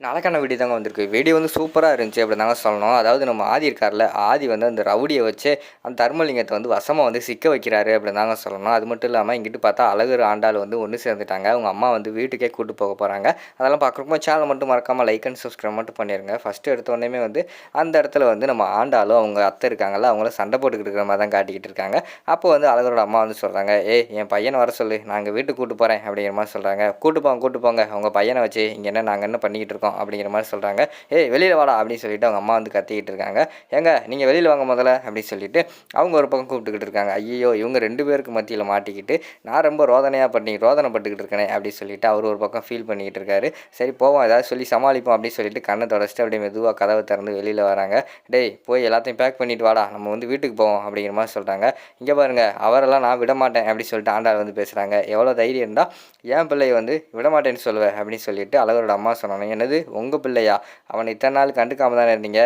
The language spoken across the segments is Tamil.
நாளைக்கான வீடியோ தாங்க வந்திருக்கு. வீடியோ வந்து சூப்பரா இருந்துச்சு அப்படி தாங்க சொல்லணும். அதாவது நம்ம ஆதி இருக்கார்ல, ஆதி வந்து அந்த ரவுடிய வச்சு அந்த தர்மலிங்கத்த வந்து வசமா வந்து சிக்க வைக்கிறாரு அப்படின்னு தாங்க சொல்லணும். அது மட்டும் இல்லாம இங்கிட்டு பார்த்தா அழகர், ஆண்டாள் வந்து ஒண்ணு சேர்ந்துட்டாங்க. அவங்க அம்மா வந்து வீட்டுக்கே கூட்டு போக போறாங்க. அதெல்லாம் பார்க்குறப்போ சேனல மட்டும் மறக்காம லைக் அண்ட் சப்ஸ்கிரைப் மட்டும் பண்ணிருங்க. ஃபர்ஸ்ட் எடுத்த உடனேயுமே வந்து அந்த இடத்துல வந்து நம்ம ஆண்டாளும், அவங்க அத்தை இருக்காங்கல்ல, அவங்களும் சண்டை போட்டுக்கிட்டு இருக்கிற மாரி தான் காட்டிக்கிட்டு இருக்காங்க. அப்போ வந்து அழகரோட அம்மா வந்து சொல்றாங்க, "ஏய் என் பையன வர சொல்லு. நான் எங்க வீட்டுக்கு கூட்டு போறேன்." அப்படிங்கிற மாரி சொல்றாங்க. "கூட்டு போங்க, கூட்டு போங்க. உங்க பையன வச்சு இங்க என்ன நாங்க என்ன பண்ணிக்கிட்டு இருக்கோம்." அப்படிங்கிற மாரி சொல்றாங்க. "ஏய் வெளியில வாடா" அப்படின்னு சொல்லிட்டு அவங்க அம்மா வந்து கத்திக்கிட்டு இருக்காங்க. "ஏங்க நீங்க வெளியில வாங்க முதல்ல" அப்படின்னு சொல்லிட்டு அவங்க ஒரு பக்கம் கூப்பிட்டுக்கிட்டு இருக்காங்க. ஐயய்யோ! இவங்க 2 பேருக்கு மத்தியில மாட்டிக்கிட்டு நான் ரொம்ப ரோதனைப்பட்டுக்கிட்டு இருக்கேனே அப்படின்னு சொல்லிட்டு அவரு ஒரு பக்கம் ஃபீல் பண்ணிக்கிட்டு இருக்காரு. சரி போவோம் ஏதாவது சொல்லி சமாளிப்போம் அப்படின்னு சொல்லிட்டு கண்ண தொடச்சுட்டு அப்படியே மெதுவா கதவ திறந்து வெளியில வராங்க. "டேய் போய் எல்லாத்தையும் பேக் பண்ணிட்டு வாடா. நம்ம வந்து வீட்டுக்கு போவோம்" அப்படிங்கிற மாரி சொல்றாங்க. "இங்க பாருங்க அவரெல்லாம் நான் விடமாட்டேன்" அப்படின்னு சொல்லிட்டு ஆண்டாள் வந்து பேசுறாங்க. "எவ்வளோ தைரியம் இருந்தா என் பிள்ளைய வந்து விடமாட்டேன்னு சொல்லுவ" அப்படின்னு சொல்லிட்டு அழகரோட அம்மா சொன்னாங்க. "என்னது உங்க பிள்ளையா? அவன இத்தனை நாள் கண்டுக்காம தானே இருந்தீங்க.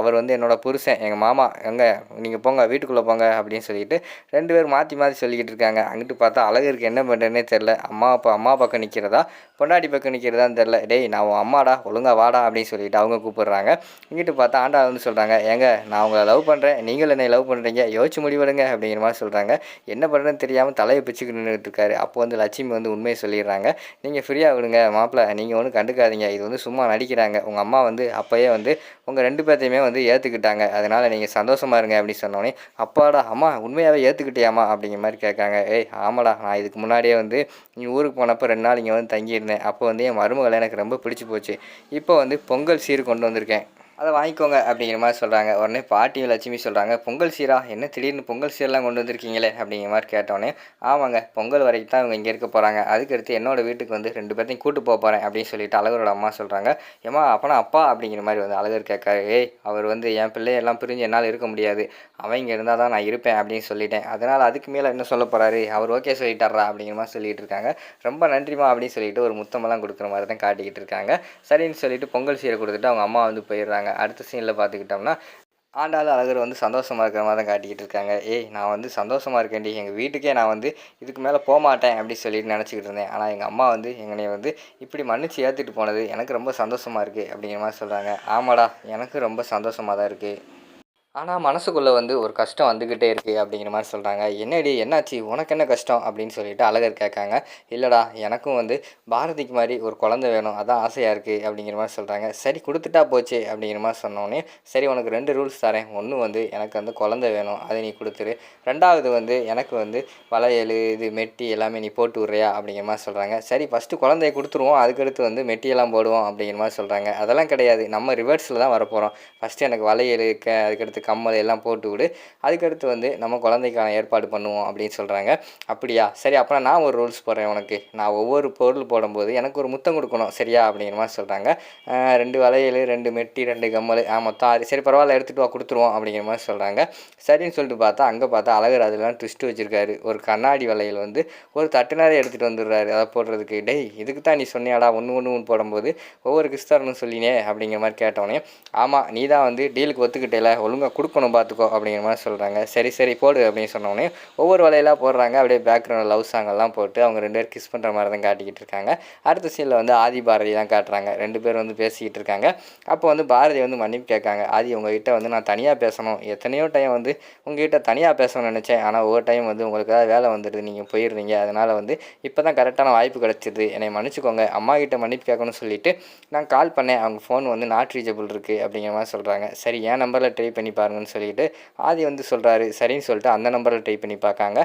அவர் வந்து என்னோட புருஷன், எங்க மாமா. ஏங்க நீங்க போங்க வீட்டுக்குள்ள போங்க" அப்படின்னு சொல்லிட்டு 2 பேரும் மாத்தி மாத்தி சொல்லிக்கிட்டு இருக்காங்க. அங்கிட்டு பார்த்தா அழகருக்கு என்ன பண்றதுன்னே தெரியல. அம்மா பக்கம் நிக்கிறதா, பொண்டாட்டி பக்கம் நிக்கிறதான்னு தெரியல. "டேய் நான் உன் அம்மாடா, ஒழுங்கா வாடா" அப்படின்னு சொல்லிட்டு அவங்க கூப்பிடுறாங்க. இங்கிட்டு பார்த்தா ஆண்டாள் வந்து சொல்றாங்க, "ஏங்க நான் உங்கள லவ் பண்றேன். நீங்களும் என்னை லவ் பண்றீங்க. யோசிச்சு முடிவெடுங்க" அப்படிங்கிற மாரி சொல்றாங்க. என்ன பண்றதுன்னு தெரியாம தலைய பிச்சுக்கிட்டு நின்னுட்டு இருக்காரு. அப்போ வந்து லட்சுமி வந்து உண்மைய சொல்லிடுறாங்க. "நீங்க ஃப்ரீயா விடுங்க மாப்பிள. நீங்க ஒண்ணும் கண்டுக்காதீங்க. இது வந்து சும்மா நடிக்கிறாங்க. உங்க அம்மா வந்து அப்பயே வந்து உங்க 2 பேத்தையுமே வந்து ஏத்துக்கிட்டாங்க. அதனால நீங்க சந்தோஷமா இருங்க" அப்படின்னு சொன்னோனே, "அப்பாடா! அம்மா உண்மையாவே ஏத்துக்கிட்டியாம்மா?" அப்படிங்கிற மாரி கேட்காங்க. "ஏய் ஆமாடா. நான் இதுக்கு முன்னாடியே வந்து நீ ஊருக்கு போனப்போ 2 நாள் இங்க வந்து தங்கியிருந்தேன். அப்போ வந்து என் மருமகள எனக்கு ரொம்ப பிடிச்சு போச்சு. இப்போ வந்து பொங்கல் சீர் கொண்டு வந்திருக்கேன். அத வாங்கிக்கோங்க" அப்படிங்கிற மாரி சொல்றாங்க. உடனே பாட்டியும் லட்சுமி சொல்றாங்க, "பொங்கல் சீரா? என்ன திடீர்னு பொங்கல் சீர்லாம் கொண்டு வந்திருக்கீங்களே?" அப்படிங்கிற மாரி கேட்டோனே, "ஆமாங்க. பொங்கல் வரைக்கும் தான் இவங்க இங்க இருக்க போறாங்க. அதுக்கடுத்து என்னோட வீட்டுக்கு வந்து 2 பேத்தையும் கூட்டு போறேன்" அப்படின்னு சொல்லிட்டு அழகரோட அம்மா சொல்றாங்க. "ஏம்மா அப்பனா அப்பா?" அப்படிங்கிற மாரி வந்து அழகர் கேட்காரு. "ஏய் அவர் வந்து என் பிள்ளையெல்லாம் பிரிஞ்சு என்னால இருக்க முடியாது. அவன் இங்க இருந்தா தான் நான் இருப்பேன் அப்படின்னு சொல்லிட்டேன். அதனால அதுக்கு மேல என்ன சொல்லப் போறாரு? அவர் ஓகே சொல்லிட்டார்றா" அப்படிங்கிற மாரி சொல்லிட்டு இருக்காங்க. "ரொம்ப நன்றிம்மா" அப்படின்னு சொல்லிட்டு ஒரு முத்தமெல்லாம் குடுக்குற மாரி தான் காட்டிக்கிட்டு இருக்காங்க. சரின்னு சொல்லிட்டு பொங்கல் சீர குடுத்துட்டு அவங்க அம்மா வந்து போயிடுறாங்க. அடுத்த சீன்ல பார்த்துக்கிட்டோம்னா, ஆண்டாளும் அழகர் வந்து சந்தோஷமா இருக்கிற மாரி தான் காட்டிக்கிட்டு இருக்காங்க. "ஏய் நான் வந்து சந்தோஷமா இருக்கேன்டி. எங்க வீட்டுக்கே நான் வந்து இதுக்கு மேல போமாட்டேன்" அப்படி சொல்லிட்டு நெனச்சுக்கிட்டு இருந்தேன். ஆனா எங்க அம்மா வந்து என்னைய வந்து இப்படி மன்னிச்சு ஏத்துட்டு போனது எனக்கு ரொம்ப சந்தோஷமா இருக்கு அப்படிங்கிற மாரி சொல்றாங்க. "ஆமாடா எனக்கும் ரொம்ப சந்தோஷமா தான் இருக்கு. ஆனா, மனசுக்குள்ள வந்து ஒரு கஷ்டம் வந்துகிட்டே இருக்கு" அப்படிங்கிற மாரி சொல்றாங்க. "என்னடி என்னாச்சு? உனக்கு என்ன கஷ்டம்?" அப்படின்னு சொல்லிட்டு அழகர் கேட்காங்க. "இல்லடா எனக்கும் வந்து பாரதிக்கு மாரி ஒரு குழந்தை வேணும். அதான் ஆசையா இருக்கு" அப்படிங்கிற மாரி சொல்றாங்க. "சரி குடுத்துட்டா போச்சு" அப்படிங்கிற மாரி சொன்னோனே, "சரி உனக்கு 2 ரூல்ஸ் தரேன். 1 வந்து எனக்கு வந்து குழந்தை வேணும். அத நீ குடுத்துரு. 2வது வந்து எனக்கு வந்து வளையலு, இது மெட்டி எல்லாமே நீ போட்டு விடுறியா?" அப்படிங்கிற மாரி சொல்றாங்க. "சரி ஃபர்ஸ்ட்டு குழந்தைய குடுத்துருவோம். அதுக்கடுத்து வந்து மெட்டியெல்லாம் போடுவோம்" அப்படிங்கிற மாரி சொல்றாங்க. "அதெல்லாம் கிடையாது. நம்ம ரிவர்ஸ்ல தான் வரப்போறோம். ஃபர்ஸ்ட்டு எனக்கு வளையலு, அதுக்கடுத்து கம்மல் எல்லாம் போட்டு விடு. அதுக்கடுத்து வந்து நம்ம குழந்தைக்கான ஏற்பாடு பண்ணுவோம்" அப்படின்னு சொல்றாங்க. "அப்படியா? சரி அப்ப நான் ஒரு ரூல்ஸ் போடுறேன் உனக்கு. நான் ஒவ்வொரு பொருள் போடும்போது எனக்கு ஒரு முத்தம் குடுக்கணும். சரியா?" அப்படிங்கிற மாரி சொல்றாங்க. 2 வளையலு, 2 மெட்டி, 2 கம்மலு. மொத்தம் 6. சரி பரவால்ல எடுத்துட்டு வா குடுத்துருவோம் அப்படிங்கிற மாரி சொல்றாங்க. சரின்னு சொல்லிட்டு பார்த்தா, அங்க பார்த்தா அழகர் அதெல்லாம் ட்விஸ்ட் வச்சிருக்காரு. ஒரு கண்ணாடி வளையல் வந்து ஒரு தட்டு நிறைய எடுத்துட்டு வந்துடுறாரு. அத போடுறதுக்கு. "டேய் இதுக்கு தான் நீ சொன்னியாடா 1 போடும்போது ஒவ்வொரு கிஸ் தரணும்னு சொன்னியே" அப்படிங்கிற மாரி கேட்டோனே, "ஆமா நீ தான் வந்து டீலுக்கு ஒத்துக்கிட்டேல்ல. ஒழுங்கா குடுக்கணும் பார்த்துக்கோ" அப்படிங்கிற மாரி சொல்றாங்க. "சரி சரி போடு" அப்படின்னு சொன்னோனே, ஒவ்வொரு வளையலா போடுறாங்க. அப்படியே பேக்ரவுண்ட்ல லவ் சாங் எல்லாம் போட்டு அவங்க 2 பேரும் கிஸ் பண்ற மாரி தான் காட்டிக்கிட்டு இருக்காங்க. அடுத்த சீன்ல வந்து ஆதி, பாரதி தான் காட்டுறாங்க. 2 பேரும் வந்து பேசிக்கிட்டு இருக்காங்க. அப்போ வந்து பாரதி வந்து மன்னிப்பு கேட்காங்க. "ஆதி உங்ககிட்ட வந்து நான் தனியா பேசணும். எத்தனையோ டைம் வந்து உங்ககிட்ட தனியா பேசணும்னு நெனச்சேன். ஆனா ஒவ்வொரு டைம் வந்து உங்களுக்கு ஏதாவது வேலை வந்துடுது. நீங்க போயிடுறீங்க. அதனால வந்து இப்ப தான் கரெக்டான வாய்ப்பு கிடைச்சிது. என்னைய மன்னிச்சுக்கோங்க. அம்மாகிட்ட மன்னிப்பு கேட்கணும்னு சொல்லிட்டு நான் கால் பண்ணேன். அவங்க ஃபோன் வந்து நாட் ரீச்சபிள் இருக்கு" அப்படிங்கிற மாரி சொல்றாங்க. "சரி என் நம்பர்ல ட்ரை பண்ணி பாருங்கன்னு" சொல்லிட்டு ஆதி வந்து சொல்றாரு. சரின்னு சொல்லிட்டு அந்த நம்பர்ல ட்ரை பண்ணி பார்க்காங்க.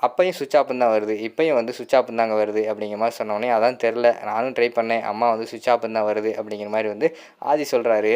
அப்பயும் ஸ்விட்ச் ஆஃப்னு தான் வருது. இப்பயும் வந்து ஸ்விட்ச் ஆஃப்னு தாங்க வருது அப்படிங்கிற மாரி சொன்னோனே, "அதான் தெர்ல. நானும் ட்ரை பண்ணேன். அம்மா வந்து ஸ்விட்ச் ஆஃப்னு தான் வருது" அப்படிங்கிற மாரி வந்து ஆதி சொல்றாரு.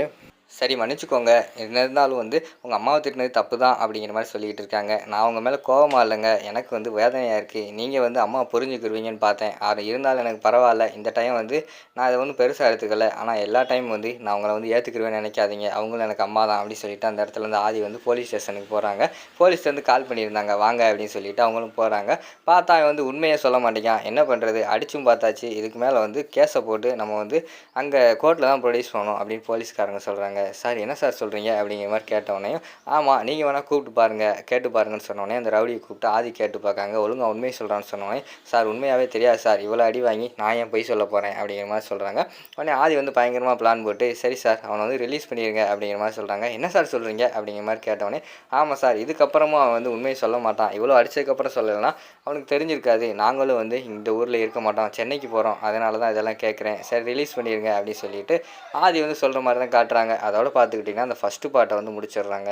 "சரி மன்னிச்சுக்கோங்க. என்ன இருந்தாலும் வந்து உங்க அம்மாவ திட்டினது தப்பு தான்" அப்படிங்கிற மாரி சொல்லிக்கிட்டு இருக்காங்க. "நான் உங்க மேல கோவமா இல்லங்க. எனக்கு வந்து வேதனையா இருக்கு. நீங்க வந்து அம்மாவ புரிஞ்சுக்கிருவீங்கன்னு பார்த்தேன். அது இருந்தாலும் எனக்கு பரவால்ல. இந்த டைம் வந்து நான் இத ஒண்ணும் பெருசா எடுத்துக்கல. ஆனா எல்லா டைம் வந்து நான் உங்கள வந்து ஏத்துக்கிருவேன்னு நெனைக்காதீங்க. அவங்களும் எனக்கு அம்மா தான்" அப்படின்னு சொல்லிட்டு அந்த இடத்துலேருந்து ஆதி வந்து போலீஸ் ஸ்டேஷனுக்கு போறாங்க. போலீஸ்லேருந்து கால் பண்ணியிருந்தாங்க. "வாங்க" அப்படின்னு சொல்லிட்டு அவங்களும் போறாங்க. பார்த்தா அவன் வந்து உண்மைய சொல்ல மாட்டேங்கிறான். என்ன பண்றது? அடிச்சும் பார்த்தாச்சு. இதுக்கு மேல வந்து கேஸ போட்டு நம்ம வந்து அங்க கோர்ட்ல தான் ப்ரொடியூஸ் பண்ணணும் அப்படின்னு போலீஸ்காரங்க சொல்றாங்க. சார் என்ன சார் சொல்கிறீங்க அப்படிங்கிற மாதிரி கேட்டவுடனே, ஆமாம் நீங்கள் வேணால் கூப்பிட்டு பாருங்கள் கேட்டு பாருங்கன்னு சொன்னோடனே அந்த ரவுடியை கூப்பிட்டு ஆதி கேட்டு பார்க்காங்க. ஒழுங்கா உண்மையை சொல்கிறான்னு சொன்னோடனே, சார் உண்மையாகவே தெரியாது சார், இவ்வளோ அடி வாங்கி நான் ஏன் பொய் சொல்ல போகிறேன் அப்படிங்கிற மாதிரி சொல்கிறாங்க. உடனே ஆதி வந்து பயங்கரமாக பிளான் போட்டு, சரி சார் அவனை வந்து ரிலீஸ் பண்ணிடுங்க அப்படிங்கிற மாதிரி சொல்கிறாங்க. என்ன சார் சொல்கிறீங்க அப்படிங்கிற மாதிரி கேட்டவுடனே, ஆமாம் சார் இதுக்கப்புறமும் அவன் வந்து உண்மையை சொல்ல மாட்டான், இவ்வளோ அடித்ததுக்கப்புறம் சொல்லலைன்னா அவனுக்கு தெரிஞ்சிருக்காது, நாங்களும் வந்து இந்த ஊரில் இருக்க மாட்டோம், சென்னைக்கு போகிறோம், அதனால தான் இதெல்லாம் கேட்குறேன், சரி ரிலீஸ் பண்ணிடுங்க அப்படின்னு சொல்லிட்டு ஆதி வந்து சொல்கிற மாதிரி தான் காட்டுறாங்க. அதோட பார்த்துக்கிட்டிங்கன்னா அந்த ஃபஸ்ட்டு பார்ட்டை வந்து முடிச்சிடுறாங்க.